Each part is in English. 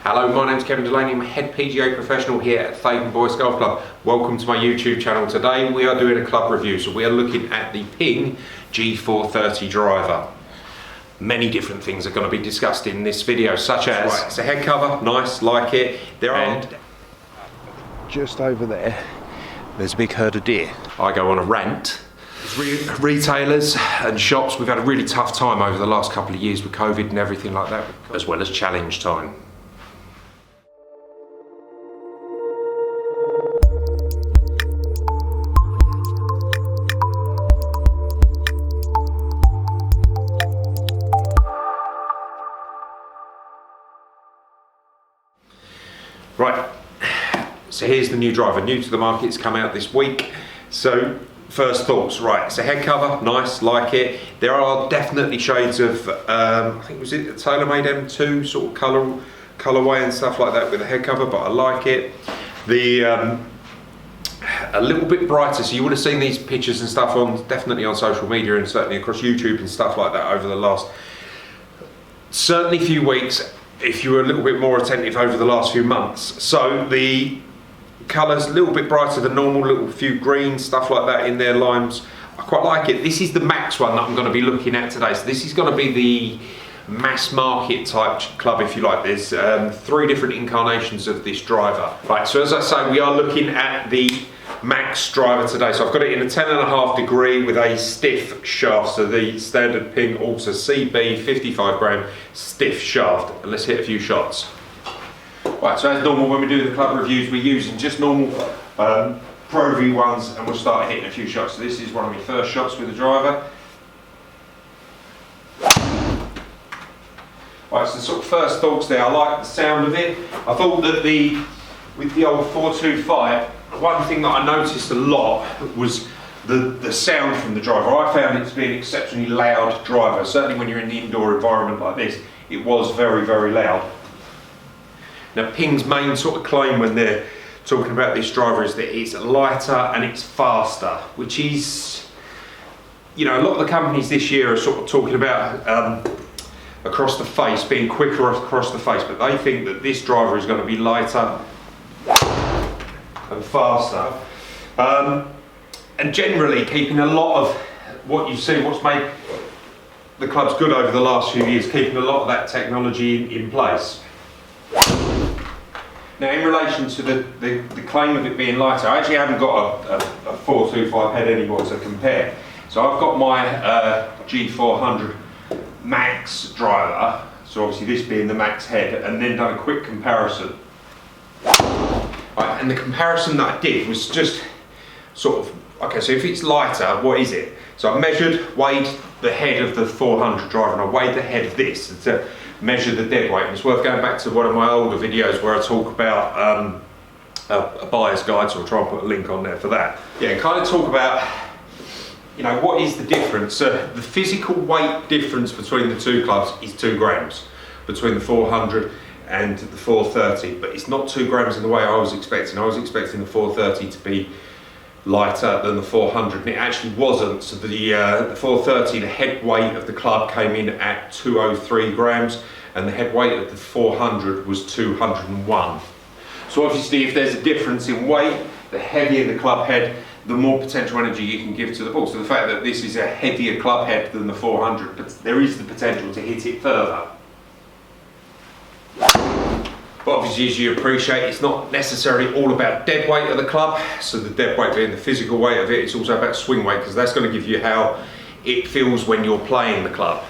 Hello, my name's Kevin Delaney. I'm a head PGA professional here at Thaden Boys Golf Club. Welcome to my YouTube channel. Today we are doing a club review, so we are looking at the Ping G430 driver. Many different things are going to be discussed in this video, such as it's a head cover, nice, like it. Just over there's a big herd of deer. I go on a rant. Retailers and shops, we've had a really tough time over the last couple of years with COVID and everything like that, as well as challenge time. Right, so here's the new driver, new to the market, it's come out this week. So first thoughts, right, it's a head cover, nice, like it. There are definitely shades of, I think was it a TaylorMade M2 sort of colourway and stuff like that with a head cover, but I like it. A little bit brighter, so you would have seen these pictures and stuff definitely on social media and certainly across YouTube and stuff like that over the last, certainly few weeks, if you were a little bit more attentive over the last few months. So the colours a little bit brighter than normal, little few greens, stuff like that in there, limes. I quite like it. This is the max one that I'm going to be looking at today. So this is going to be the mass market type club, if you like. There's 3 different incarnations of this driver. Right, so as I say, we are looking at the max driver today. So I've got it in a 10.5 degree with a stiff shaft. So the standard Ping also CB 55 gram stiff shaft. And let's hit a few shots. Right, so as normal when we do the club reviews, we're using just normal Pro V ones and we'll start hitting a few shots. So this is one of my first shots with the driver. Right, so sort of first thoughts there, I like the sound of it. I thought that with the old 425, one thing that I noticed a lot was the sound from the driver. I found it to be an exceptionally loud driver. Certainly when you're in the indoor environment like this, it was very, very loud. Now Ping's main sort of claim when they're talking about this driver is that it's lighter and it's faster, which is, you know, a lot of the companies this year are sort of talking about across the face, being quicker across the face, but they think that this driver is going to be lighter and faster. And generally keeping a lot of what you've seen, what's made the clubs good over the last few years, keeping a lot of that technology in place. Now in relation to the claim of it being lighter, I actually haven't got a 425 head anymore to compare. So I've got my G400 Max driver, so obviously this being the Max head, and then done a quick comparison. Right, and the comparison that I did was just sort of, okay, so if it's lighter, what is it? So I weighed the head of the 400 driver and I weighed the head of this to measure the dead weight. And it's worth going back to one of my older videos where I talk about a buyer's guide, so I'll try and put a link on there for that. Yeah, and kind of talk about, you know, what is the difference? The physical weight difference between the two clubs is 2 grams between the 400 and the 430, but it's not 2 grams in the way I was expecting. I was expecting the 430 to be lighter than the 400, and it actually wasn't. So the 430, the head weight of the club came in at 203 grams, and the head weight of the 400 was 201. So obviously if there's a difference in weight, the heavier the club head, the more potential energy you can give to the ball. So the fact that this is a heavier club head than the 400, but there is the potential to hit it further. But obviously, as you appreciate, it's not necessarily all about dead weight of the club. So the dead weight being the physical weight of it, it's also about swing weight, because that's going to give you how it feels when you're playing the club.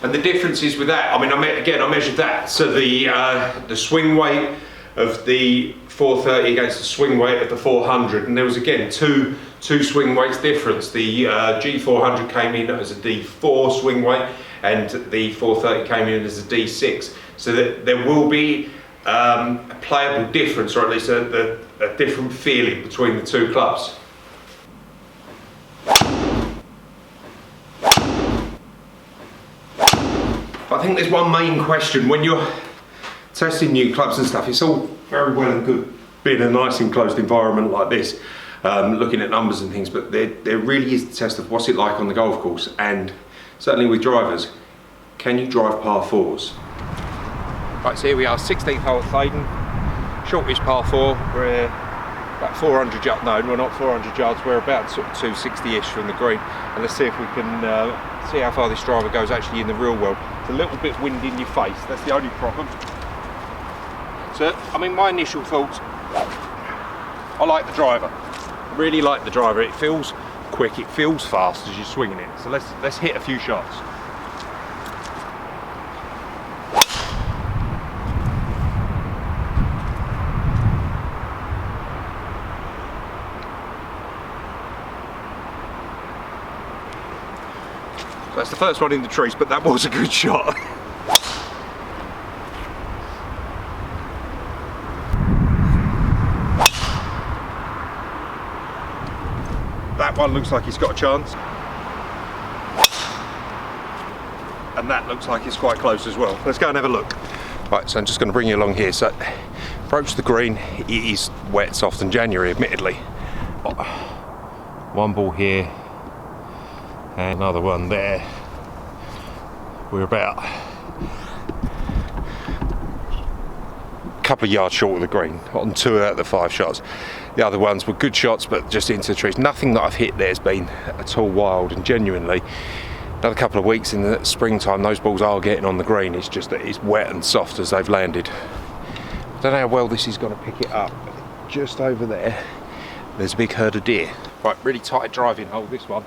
And the differences with that, I mean, I measured that. So the swing weight of the 430 against the swing weight of the 400, and there was again two swing weights difference. The G400 came in as a D4 swing weight, and the 430 came in as a D6. So that there will be a playable difference, or at least a different feeling between the two clubs. But I think there's one main question when you're testing new clubs and stuff. It's all very well and good being in a nice enclosed environment like this, looking at numbers and things, but there really is the test of what's it like on the golf course, and certainly with drivers, can you drive par 4s? Right, so here we are, 16th hole at Thaden, shortish par 4. We're about 400 yards, no, we're not 400 yards, we're about sort of 260-ish from the green. And let's see if we can see how far this driver goes actually in the real world. It's a little bit wind in your face, that's the only problem. So, I mean, my initial thoughts, I like the driver. I really like the driver. It feels quick, it feels fast as you're swinging it. So let's hit a few shots. So that's the first one in the trees, but that was a good shot. That one looks like it's got a chance. And that looks like it's quite close as well. Let's go and have a look. Right, so I'm just going to bring you along here. So, approach the green. It is wet, soft and January, admittedly. One ball here. And another one there. We're about a couple of yards short of the green on 2 out of the 5 shots. The other ones were good shots, but just into the trees. Nothing that I've hit there has been at all wild, and genuinely, another couple of weeks in the springtime, those balls are getting on the green. It's just that it's wet and soft as they've landed. I don't know how well this is going to pick it up. Just over there, there's a big herd of deer. Right, really tight driving hole, this one.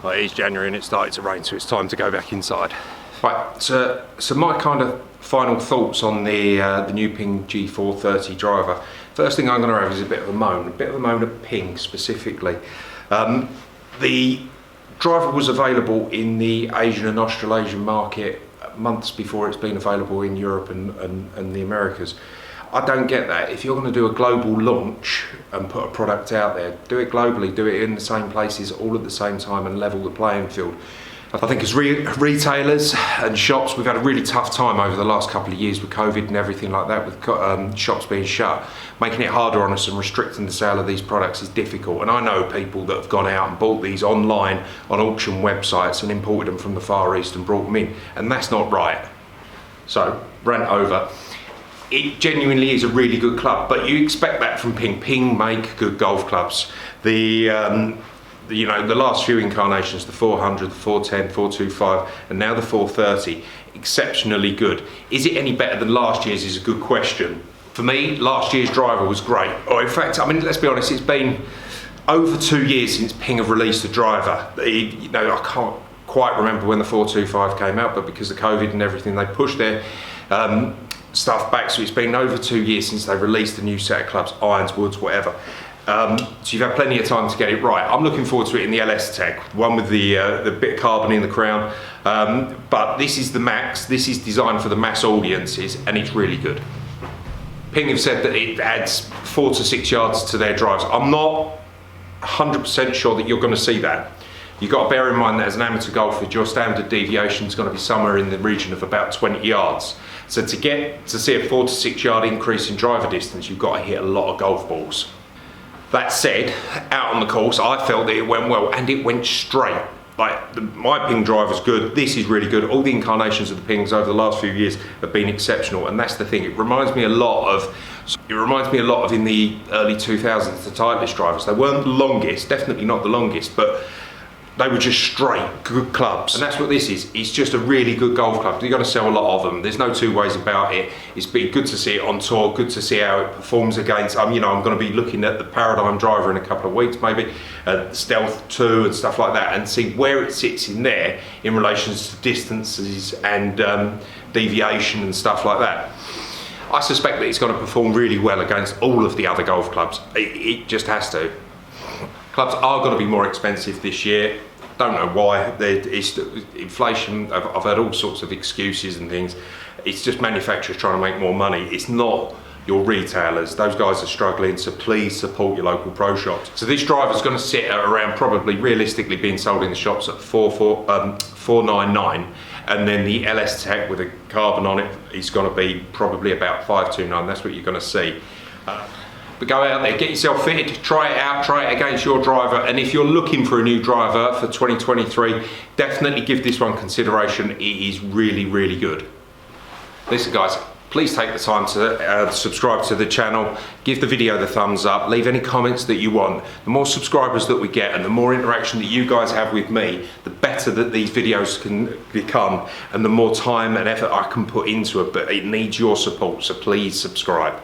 Well, it is January and it started to rain, so it's time to go back inside. Right, so my kind of final thoughts on the new Ping G430 driver. First thing I'm going to have is a bit of a moan at Ping specifically. The driver was available in the Asian and Australasian market months before it's been available in Europe and the Americas. I don't get that. If you're going to do a global launch and put a product out there, do it globally, do it in the same places all at the same time and level the playing field. I think as retailers and shops, we've had a really tough time over the last couple of years with COVID and everything like that, with shops being shut. Making it harder on us and restricting the sale of these products is difficult. And I know people that have gone out and bought these online on auction websites and imported them from the Far East and brought them in. And that's not right. So, rant over. It genuinely is a really good club, but you expect that from Ping. Ping make good golf clubs. The last few incarnations, the 400, the 410, 425, and now the 430, exceptionally good. Is it any better than last year's is a good question. For me, last year's driver was great. Or in fact, I mean, let's be honest, it's been over 2 years since Ping have released a driver. I can't quite remember when the 425 came out, but because of COVID and everything, they pushed their stuff back, so it's been over 2 years since they released a new set of clubs, irons, woods, whatever. So you've had plenty of time to get it right. I'm looking forward to it in the LS Tech, one with the bit of carbon in the crown. But this is the max. This is designed for the mass audiences, and it's really good. Ping have said that it adds 4 to 6 yards to their drives. I'm not 100% sure that you're going to see that. You've got to bear in mind that as an amateur golfer, your standard deviation is going to be somewhere in the region of about 20 yards. So to see a 4 to 6 yard increase in driver distance, you've got to hit a lot of golf balls. That said, out on the course, I felt that it went well, and it went straight. My Ping driver's good, this is really good. All the incarnations of the Pings over the last few years have been exceptional, and that's the thing. It reminds me a lot of in the early 2000s, the Titleist drivers. They weren't the longest, definitely not the longest, but they were just straight, good clubs. And that's what this is. It's just a really good golf club. You've got to sell a lot of them. There's no two ways about it. It's been good to see it on tour, good to see how it performs against, I'm going to be looking at the Paradigm driver in a couple of weeks, maybe, Stealth 2 and stuff like that, and see where it sits in there in relation to distances and deviation and stuff like that. I suspect that it's going to perform really well against all of the other golf clubs. It just has to. Clubs are going to be more expensive this year. Don't know why. It's inflation. I've heard all sorts of excuses and things. It's just manufacturers trying to make more money. It's not your retailers. Those guys are struggling, so please support your local pro shops. So this driver's going to sit at around, probably realistically being sold in the shops at 499, and then the LS Tech with a carbon on it is going to be probably about 529. That's what you're going to see. But go out there, get yourself fitted, try it out, try it against your driver, and if you're looking for a new driver for 2023, definitely give this one consideration. It is really, really good. Listen guys, please take the time to subscribe to the channel, give the video the thumbs up, leave any comments that you want. The more subscribers that we get and the more interaction that you guys have with me, the better that these videos can become and the more time and effort I can put into it, but it needs your support, so please subscribe.